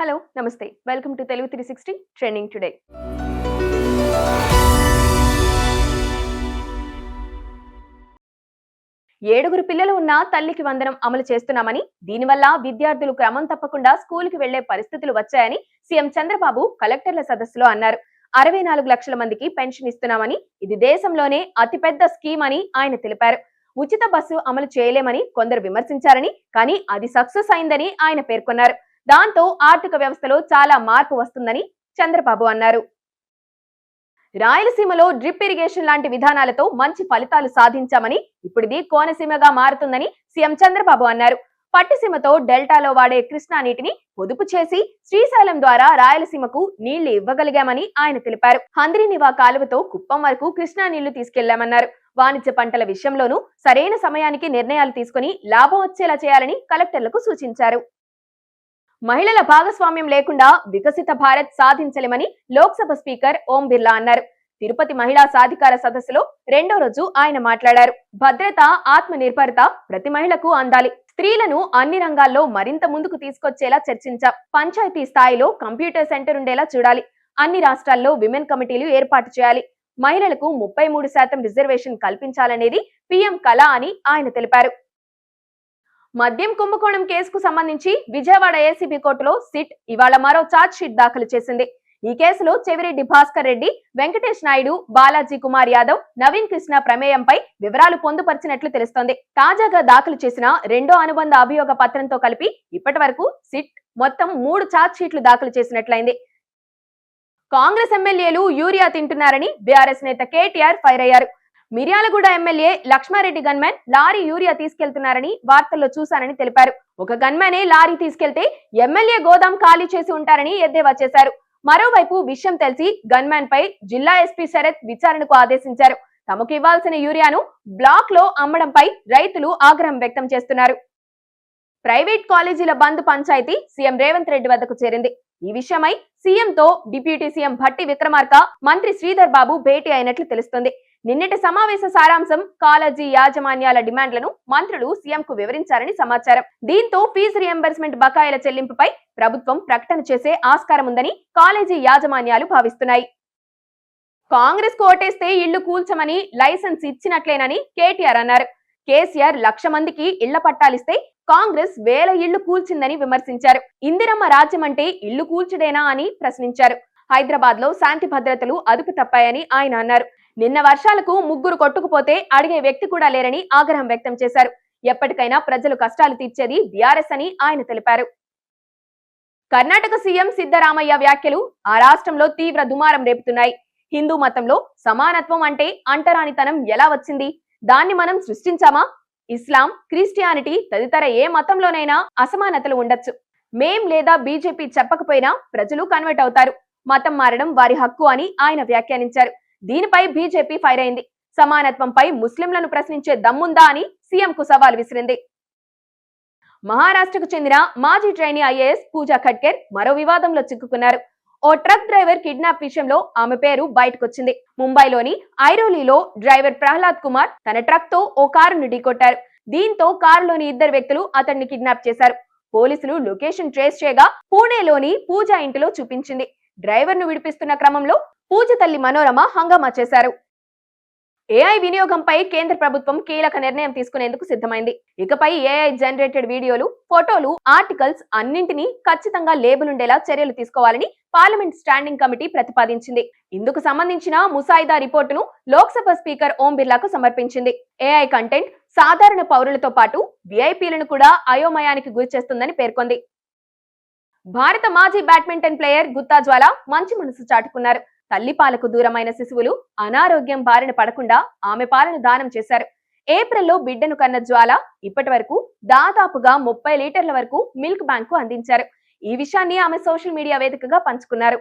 Hello నమస్తే welcome to Telugu 360 trending today. ఏడుగురు పిల్లలు ఉన్న తల్లికి వందనం అమలు చేస్తున్నామని, దీనివల్ల విద్యార్థులు క్రమం తప్పకుండా స్కూలుకి వెళ్లే పరిస్థితులు వచ్చాయని సీఎం చంద్రబాబు కలెక్టర్ల సదస్సులో అన్నారు. 64 లక్షల మందికి పెన్షన్ ఇస్తున్నామని, ఇది దేశంలోనే అతిపెద్ద స్కీమ్ అని ఆయన తెలిపారు. ఉచిత బస్సు అమలు చేయలేమని కొందరు విమర్శించారని, కానీ అది సక్సెస్ అయిందని ఆయన పేర్కొన్నారు. దాంతో ఆర్థిక వ్యవస్థలో చాలా మార్పు వస్తుందని చంద్రబాబు అన్నారు. రాయలసీమలో డ్రిప్ ఇరిగేషన్ లాంటి విధానాలతో మంచి ఫలితాలు సాధించామని, ఇప్పుడిది కోనసీమగా మారుతుందని సీఎం చంద్రబాబు అన్నారు. పట్టిసీమతో డెల్టాలో వాడే కృష్ణా నీటిని పొదుపు చేసి శ్రీశైలం ద్వారా రాయలసీమకు నీళ్లు ఇవ్వగలిగామని ఆయన తెలిపారు. హంద్రీనివా కాలువతో కుప్పం వరకు కృష్ణా నీళ్లు తీసుకెళ్లామన్నారు. వాణిజ్య పంటల విషయంలోనూ సరైన సమయానికి నిర్ణయాలు తీసుకుని లాభం వచ్చేలా చేయాలని కలెక్టర్లకు సూచించారు. మహిళల భాగస్వామ్యం లేకుండా వికసిత భారత్ సాధించలేమని లోక్సభ స్పీకర్ ఓం బిర్లా అన్నారు. తిరుపతి మహిళా సాధికార సదస్సులో రెండో రోజు ఆయన మాట్లాడారు. భద్రత, ఆత్మ నిర్భరత ప్రతి మహిళకు అందాలి. స్త్రీలను అన్ని రంగాల్లో మరింత ముందుకు తీసుకొచ్చేలా చర్చించాం. పంచాయతీ స్థాయిలో కంప్యూటర్ సెంటర్ ఉండేలా చూడాలి. అన్ని రాష్ట్రాల్లో విమెన్ కమిటీలు ఏర్పాటు చేయాలి. మహిళలకు 33% రిజర్వేషన్ కల్పించాలనేది పీఎం కళ అని ఆయన తెలిపారు. మద్యం కుంభకోణం కేసుకు సంబంధించి విజయవాడ ఏసీబీ కోర్టులో సిట్ ఇవాళ మరో ఛార్జ్ షీట్ దాఖలు చేసింది. ఈ కేసులో చెవిరెడ్డి భాస్కర్ రెడ్డి, వెంకటేష్ నాయుడు, బాలాజీ కుమార్ యాదవ్, నవీన్ కృష్ణ ప్రమేయంపై వివరాలు పొందుపరిచినట్లు తెలుస్తోంది. తాజాగా దాఖలు చేసిన రెండో అనుబంధ అభియోగ పత్రంతో కలిపి ఇప్పటి వరకు సిట్ మొత్తం 3 ఛార్జ్ షీట్లు దాఖలు చేసినట్లయింది. కాంగ్రెస్ ఎమ్మెల్యేలు యూరియా తింటున్నారని బీఆర్ఎస్ నేత కేటీఆర్ ఫైర్ అయ్యారు. Miryalaguda MLA Lakshma Reddy gunmen lorry urea తీసుకెళ్తున్నారని వార్తల్లో చూశానని తెలిపారు. ఒక గన్మెనే లారీ తీసుకెళ్తే ఎమ్మెల్యే గోదాం ఖాళీ చేసి ఉంటారని ఎద్దేవా చేశారు. మరోవైపు విషయం తెలిసి గన్మెన్ పై జిల్లా ఎస్పీ శరత్ విచారణకు ఆదేశించారు. తమకు ఇవ్వాల్సిన యూరియాను బ్లాక్ లో అమ్మడంపై రైతులు ఆగ్రహం వ్యక్తం చేస్తున్నారు. ప్రైవేట్ కాలేజీల బంద్ పంచాయతీ సీఎం రేవంత్ రెడ్డి వద్దకు చేరింది. ఈ విషయమై సీఎంతో డిప్యూటీ సీఎం భట్టి విక్రమార్క, మంత్రి శ్రీధర్ బాబు భేటీ అయినట్లు తెలుస్తుంది. నిన్నటి సమావేశ సారాంశం కాలేజీ యాజమాన్యాల డిమాండ్లను మంత్రులు సీఎంకు వివరించారని సమాచారం. దీంతో ఫీజు రియంబర్స్మెంట్ బకాయిల చెల్లింపుపై ప్రభుత్వం ప్రకటన చేసే ఆస్కారం ఉందని కాలేజీ యాజమాన్యాలు భావిస్తున్నాయి. కాంగ్రెస్ కు ఓటేస్తే ఇళ్లు కూల్చమని లైసెన్స్ ఇచ్చినట్లేనని కేటీఆర్ అన్నారు. కేసీఆర్ 1,00,000 మందికి ఇళ్ల పట్టాలిస్తే కాంగ్రెస్ 1000 ఇళ్లు కూల్చిందని విమర్శించారు. ఇందిరమ్మ రాజ్యం అంటే ఇళ్లు కూల్చుడేనా అని ప్రశ్నించారు. హైదరాబాద్ లో శాంతి భద్రతలు అదుపు తప్పాయని ఆయన అన్నారు. నిన్న వర్షాలకు 3 కొట్టుకుపోతే అడిగే వ్యక్తి కూడా లేరని ఆగ్రహం వ్యక్తం చేశారు. ఎప్పటికైనా ప్రజలు కష్టాలు తీర్చేది బీఆర్ఎస్ అని ఆయన తెలిపారు. కర్ణాటక సీఎం సిద్ధరామయ్య వ్యాఖ్యలు ఆ రాష్ట్రంలో తీవ్ర దుమారం రేపుతున్నాయి. హిందూ మతంలో సమానత్వం అంటే అంటరానితనం ఎలా వచ్చింది? దాన్ని మనం సృష్టించామా? ఇస్లాం, క్రిస్టియానిటీ తదితర ఏ మతంలోనైనా అసమానతలు ఉండొచ్చు. మేం లేదా బీజేపీ చెప్పకపోయినా ప్రజలు కన్వర్ట్ అవుతారు. మతం మారడం వారి హక్కు అని ఆయన వ్యాఖ్యానించారు. దీనిపై బీజేపీ ఫైర్ అయింది. సమానత్వంపై ముస్లింలను ప్రశ్నించే దమ్ముందా అని సీఎంకు సవాల్ విసిరింది. మహారాష్ట్రకు చెందిన మాజీ ట్రైనీ ఐఏఎస్ పూజా ఖడ్కేర్ మరో వివాదంలో చిక్కుకున్నారు. ఓ ట్రక్ డ్రైవర్ కిడ్నాప్ విషయంలో ఆమె పేరు బయటకొచ్చింది. ముంబైలోని ఐరోలీలో డ్రైవర్ ప్రహ్లాద్ కుమార్ తన ట్రక్ తో ఓ కారును ఢీకొట్టారు. దీంతో కారులోని 2 వ్యక్తులు అతన్ని కిడ్నాప్ చేశారు. పోలీసులు లొకేషన్ ట్రేస్ చేయగా పూణేలోని పూజా ఇంటిలో చూపించింది. డ్రైవర్ ను విడిపిస్తున్న క్రమంలో పూజ తల్లి మనోరమ హంగామా చేశారు. ఏఐ వినియోగంపై కేంద్ర ప్రభుత్వం కీలక నిర్ణయం తీసుకునేందుకు సిద్ధమైంది. ఇకపై ఏఐ జనరేటెడ్ వీడియోలు, ఫోటోలు, ఆర్టికల్స్ అన్నింటినీ ఖచ్చితంగా లేబుల్ ఉండేలా చర్యలు తీసుకోవాలని పార్లమెంట్ స్టాండింగ్ కమిటీ ప్రతిపాదించింది. ఇందుకు సంబంధించిన ముసాయిదా రిపోర్టును లోక్సభ స్పీకర్ ఓం బిర్లాకు సమర్పించింది. ఏఐ కంటెంట్ సాధారణ పౌరులతో పాటు విఐపీలను కూడా అయోమయానికి గురిచేస్తుందని పేర్కొంది. భారత మాజీ బ్యాడ్మింటన్ ప్లేయర్ గుత్తా జ్వాల మంచి మనసు చాటుకున్నారు. తల్లి పాలకు దూరమైన శిశువులు అనారోగ్యం బారిన పడకుండా ఆమె పాలను దానం చేశారు. ఏప్రిల్లో బిడ్డను కన్న జ్వాల ఇప్పటి వరకు దాదాపుగా 30 లీటర్ల వరకు మిల్క్ బ్యాంకు అందించారు. ఈ విషయాన్ని ఆమె సోషల్ మీడియా వేదికగా పంచుకున్నారు.